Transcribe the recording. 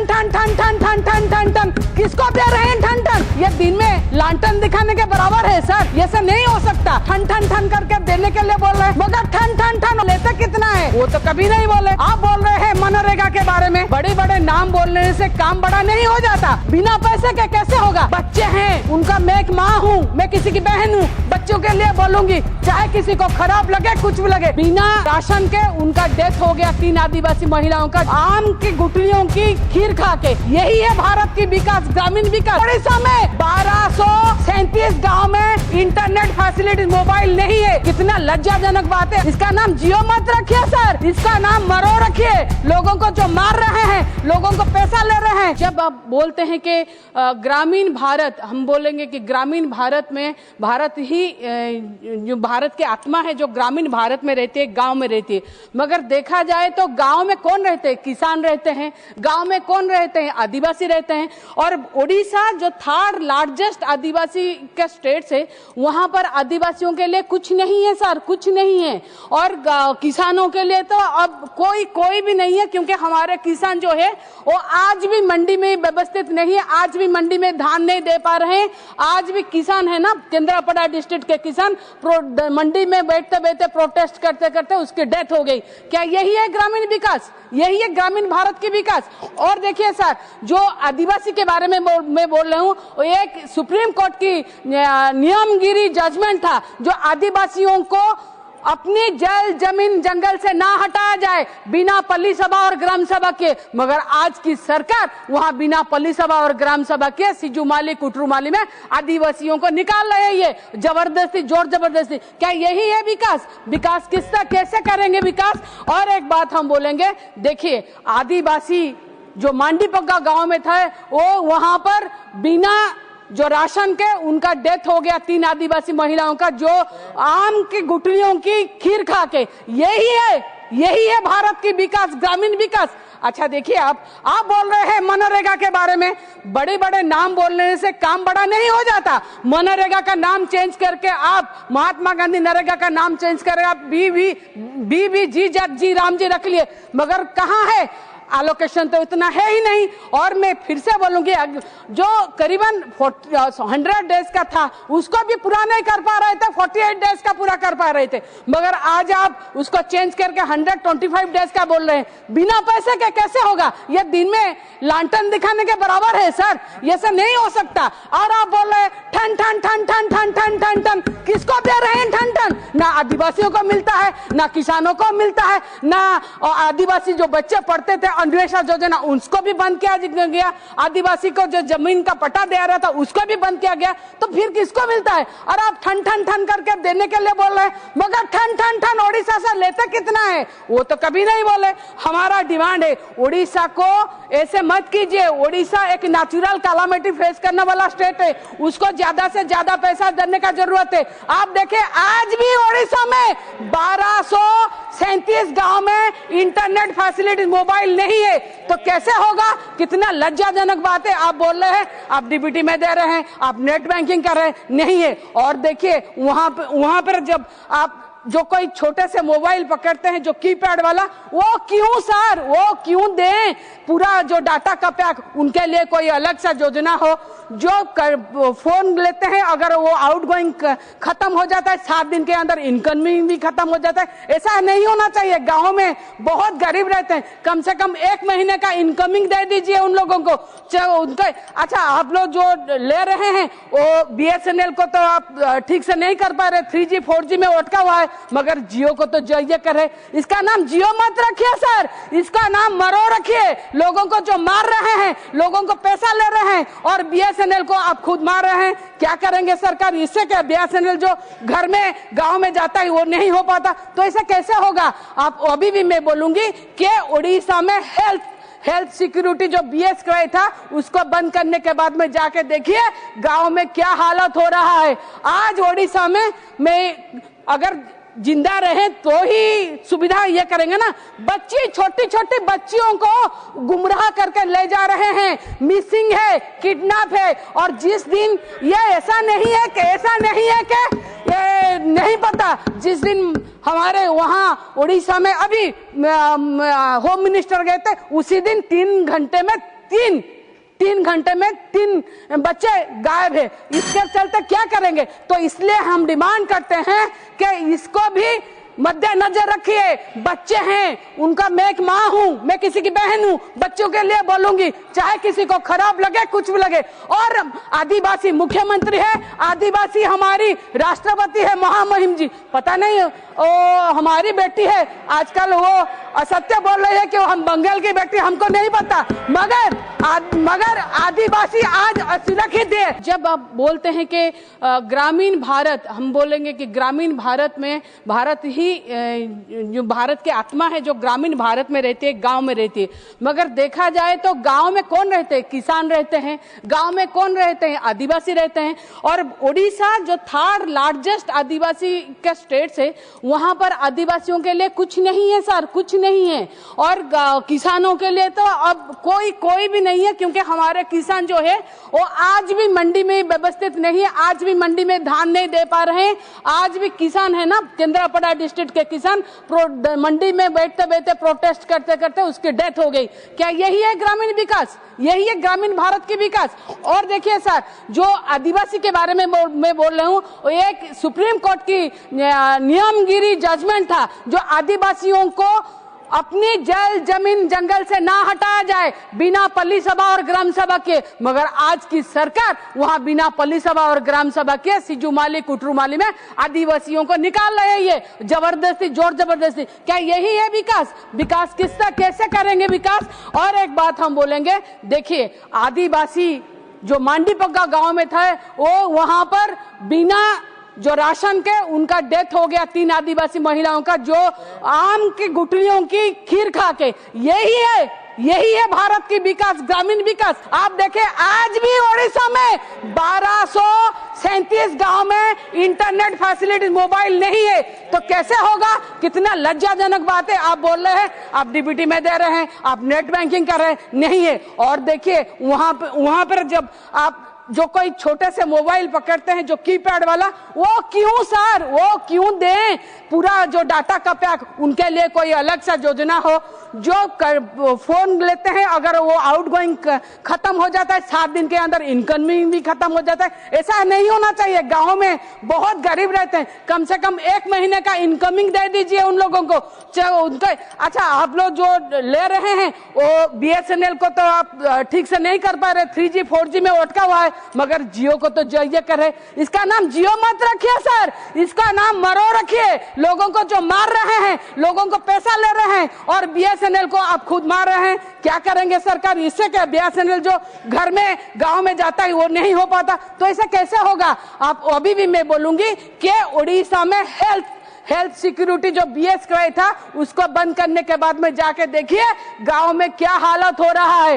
ठन ठन ठन ठन ठन ठन ठन किसको दे रहे हैं ठन ठन? ये दिन में लांटन दिखाने के बराबर है सर, ये सब नहीं हो सकता। ठन ठन ठन करके देने के लिए बोल रहे हैं, मगर ठन ठन ठन लेते कितना है वो तो कभी नहीं बोले। आप बोल रहे हैं मनरेगा के बारे में, बड़े बड़े नाम बोलने से काम बड़ा नहीं हो जाता। बिना पैसे के कैसे होगा? बच्चे हैं, उनका मैं एक माँ हूँ, मैं किसी की बहन हूँ, बच्चों के लिए बोलूंगी, चाहे किसी को खराब लगे कुछ भी लगे। बिना राशन के उनका डेथ हो गया 3 आदिवासी महिलाओं का, आम की गुठलियों की खीर खा के। यही है भारत की विकास, ग्रामीण विकास। उड़ीसा में 1237 गाँव में इंटरनेट फैसिलिटी मोबाइल नहीं है। कितना लज्जाजनक बात है। इसका नाम जियो मत रखिए सर, इसका नाम मरो रखिए। लोगों को जो मार रहे हैं, लोगों को पैसा ले रहे हैं। जब आप बोलते हैं कि ग्रामीण भारत, हम बोलेंगे कि ग्रामीण भारत में भारत ही जो भारत की आत्मा है, जो ग्रामीण भारत में रहती है, गांव में रहती है। मगर देखा जाए तो गांव में कौन रहते हैं? किसान रहते हैं। गांव में कौन रहते हैं? आदिवासी रहते हैं। और उड़ीसा जो थर्ड लार्जेस्ट आदिवासी का स्टेट है, वहां पर आदिवासियों के लिए कुछ नहीं है सर, कुछ नहीं है। और किसानों के लिए तो अब कोई भी नहीं है, क्योंकि हमारे किसान जो है वो आज भी मंडी में व्यवस्थित नहीं है, आज भी मंडी में धान नहीं दे पा रहे हैं। आज भी किसान है ना, केंद्रापड़ा डिस्ट्रिक्ट के किसान मंडी में बैठते बैठते प्रोटेस्ट करते करते उसकी डेथ हो गई। क्या यही है ग्रामीण विकास? यही है ग्रामीण भारत की विकास? और देखिए सर, जो आदिवासी के बारे में मैं बोल रहा हूँ, एक सुप्रीम कोर्ट की नियमगिरी जजमेंट था, जो आदिवासियों को अपनी जल जमीन जंगल से ना हटाया जाए बिना पल्ली सभा और ग्राम सभा के। मगर आज की सरकार वहां बिना पल्ली सभा और ग्राम सभा के सिजुमाली कुटरुमाली में आदिवासियों को निकाल रहे हैं, जबरदस्ती, जोर जबरदस्ती। क्या यही है विकास? विकास किसका, कैसे करेंगे विकास? और एक बात हम बोलेंगे, देखिए आदिवासी जो मांडी पक्का गांव में था, वो वहां पर बिना जो राशन के उनका डेथ हो गया 3 आदिवासी महिलाओं का, जो आम की गुठलियों की खीर खा के। यही है भारत की विकास, ग्रामीण विकास। अच्छा देखिए, आप बोल रहे हैं मनरेगा के बारे में, बड़े बड़े नाम बोलने से काम बड़ा नहीं हो जाता। मनरेगा का नाम चेंज करके आप महात्मा गांधी नरेगा का नाम चेंज करके आप बी जी जग जी राम जी रख लिए, मगर कहाँ है एलोकेशन? तो इतना है ही नहीं। और मैं फिर से बोलूंगी, जो करीबन 100 डेज का था उसको भी पूरा नहीं कर पा रहे थे, 48 डेज का पूरा कर पा रहे थे, मगर आज आप उसको चेंज करके 125 डेज का बोल रहे हैं। बिना पैसे के कैसे होगा? ये दिन में लांटन दिखाने के बराबर है सर, ये सब नहीं हो सकता। और आप बोल रहे हैं ठन ठन ठन ठन ठन ठन ठन ठन किसको दे रहे हैं ठन ठन? ना आदिवासियों को मिलता है, ना किसानों को मिलता है, ना आदिवासी जो बच्चे पढ़ते थे अन्वेषण योजना उसको भी बंद किया गया, आदिवासी को जो जमीन का पट्टा दे रहा था उसको भी बंद किया गया। तो फिर किसको मिलता है? और आप ठन ठन ठन करके देने के लिए बोल रहे हैं, मगर ठन ठन ठन उड़ीसा से लेते कितना है वो तो कभी नहीं बोले। हमारा डिमांड है, उड़ीसा को ऐसे मत कीजिए। उड़ीसा एक नेचुरल कैलामिटी फेस करने वाला स्टेट है, उसको ज्यादा से ज्यादा पैसा देने का जरूरत है। आप देखें, आज भी उड़ीसा में 1237 गांव में इंटरनेट फैसिलिटी मोबाइल नहीं है। तो कैसे होगा? कितना लज्जाजनक बात है। आप बोल रहे हैं आप डीबीटी में दे रहे हैं, आप नेट बैंकिंग कर रहे हैं, नहीं है। और देखिए वहां पर जब आप जो कोई छोटे से मोबाइल पकड़ते हैं, जो कीपैड वाला, वो क्यों सर, वो क्यों दें? पूरा जो डाटा का पैक, उनके लिए कोई अलग सा योजना हो। जो फोन लेते हैं, अगर वो आउटगोइंग खत्म हो जाता है 7 दिन के अंदर, इनकमिंग भी खत्म हो जाता है। ऐसा नहीं होना चाहिए। गाँव में बहुत गरीब रहते हैं, कम से कम 1 महीने का इनकमिंग दे दीजिए उन लोगों को। उनके अच्छा, आप लोग जो ले रहे हैं वो BSNL को तो आप ठीक से नहीं कर पा रहे, 3G 4G में अटका हुआ है, मगर जियो को तो जो ये करे। इसका नाम जियो मत रखिए सर, इसका नाम मरो रखिए। लोगों को जो मार रहे हैं, लोगों को पैसा ले रहे हैं, और BSNL को आप खुद मार रहे हैं। क्या करेंगे सरकार इससे? क्या BSNL जो घर में गांव में जाता है वो नहीं हो पाता? तो ऐसा कैसे होगा? आप अभी भी मैं बोलूंगी कि उड़ीसा में हेल्थ सिक्योरिटी जो BSK था उसको बंद करने के बाद में जाके देखिए गांव में क्या हालत हो रहा है। आज उड़ीसा में मैं अगर जिंदा रहे तो ही सुविधा ये करेंगे ना। बच्ची, छोटी छोटी बच्चियों को गुमराह करके ले जा रहे हैं, मिसिंग है, किडनैप है। और जिस दिन ये ऐसा नहीं है कि ये नहीं पता, जिस दिन हमारे वहाँ उड़ीसा में अभी होम मिनिस्टर गए थे, उसी दिन 3 घंटे में तीन घंटे में 3 बच्चे गायब है। इसके चलते क्या करेंगे? तो इसलिए हम डिमांड करते हैं कि इसको भी मद्देनजर रखिए। बच्चे हैं, उनका मैं एक माँ हूँ, मैं किसी की बहन हूँ, बच्चों के लिए बोलूंगी, चाहे किसी को खराब लगे, कुछ भी लगे। और आदिवासी मुख्यमंत्री है, आदिवासी हमारी राष्ट्रपति है महामहिम जी, पता नहीं ओ हमारी बेटी है, आजकल वो असत्य बोल रही है कि हम बंगाल की बेटी, हमको नहीं पता, मगर आदिवासी आज असुरक्षित है। जब आप बोलते हैं कि ग्रामीण भारत, हम बोलेंगे कि ग्रामीण भारत में भारत ही जो भारत की आत्मा है, जो ग्रामीण भारत में रहती है, गांव में रहती है। मगर देखा जाए तो गांव में कौन रहते हैं? किसान रहते हैं। गांव में कौन रहते हैं? आदिवासी रहते हैं। और उड़ीसा जो थर्ड लार्जेस्ट आदिवासी का स्टेट है, वहां पर आदिवासियों के लिए कुछ नहीं है सर, कुछ नहीं है। और किसानों के लिए तो अब कोई भी नहीं है, क्योंकि हमारे किसान जो है वो आज भी मंडी में व्यवस्थित नहीं है, आज भी मंडी में धान नहीं दे पा रहे हैं। आज भी किसान है ना, केंद्रापड़ा डिस्ट्रिक्ट के किसान मंडी में बैठते बैठते प्रोटेस्ट करते करते उसकी डेथ हो गई। क्या यही है ग्रामीण विकास? यही है ग्रामीण भारत की विकास? और देखिए सर, जो आदिवासी के बारे में मैं बोल रहा हूँ, एक सुप्रीम कोर्ट की नियमगिरी जजमेंट था, जो आदिवासियों को अपनी जल जमीन जंगल से ना हटाया जाए बिना पल्ली सभा और ग्राम सभा के। मगर आज की सरकार वहां बिना पल्ली सभा और ग्राम सभा के सिजुमाली कुटरुमाली में आदिवासियों को निकाल रहे हैं, ये जबरदस्ती, जोर जबरदस्ती। क्या यही है विकास? विकास किसका, कैसे करेंगे विकास? और एक बात हम बोलेंगे, देखिए आदिवासी जो मांडी पग्गा गांव में था, वो वहां पर बिना जो राशन के उनका डेथ हो गया, 3 आदिवासी महिलाओं का, जो आम की गुठलियों की खीर खा के। यही है भारत की विकास, ग्रामीण विकास। आप देखें आज भी ओडिशा में 1237 गांव में इंटरनेट फैसिलिटी, मोबाइल नहीं है, तो कैसे होगा? कितना लज्जाजनक बात है। आप बोल रहे हैं आप डीबीटी में दे रहे हैं, आप नेट बैंकिंग कर रहे हैं, नहीं है। और देखिए वहां पर जब आप जो कोई छोटे से मोबाइल पकड़ते हैं, जो कीपैड वाला, वो क्यों सर, वो क्यों दें? पूरा जो डाटा का पैक, उनके लिए कोई अलग सा योजना हो। जो फोन लेते हैं, अगर वो आउटगोइंग खत्म हो जाता है 7 दिन के अंदर, इनकमिंग भी खत्म हो जाता है। ऐसा नहीं होना चाहिए। गाँव में बहुत गरीब रहते हैं, कम से कम 1 महीने का इनकमिंग दे दीजिए उन लोगों को। उनके अच्छा, आप लोग जो ले रहे हैं वो BSNL को तो आप ठीक से नहीं कर पा रहे, 3G 4G में अटका हुआ है, मगर जियो को तो जय कर रहे। इसका नाम जियो मत रखिए सर, इसका नाम मरो रखिए। लोगों को जो मार रहे हैं, लोगों को पैसा ले रहे हैं, और BSNL को आप खुद मार रहे हैं। क्या करेंगे सरकार इससे? क्या BSNL जो घर में गांव में जाता है वो नहीं हो पाता, तो ऐसा कैसे होगा? आप अभी भी मैं बोलूंगी कि उड़ीसा में हेल्थ सिक्योरिटी जो BS था, उसको बंद करने के बाद में जाके देखिए गांव में क्या हालत हो रहा है।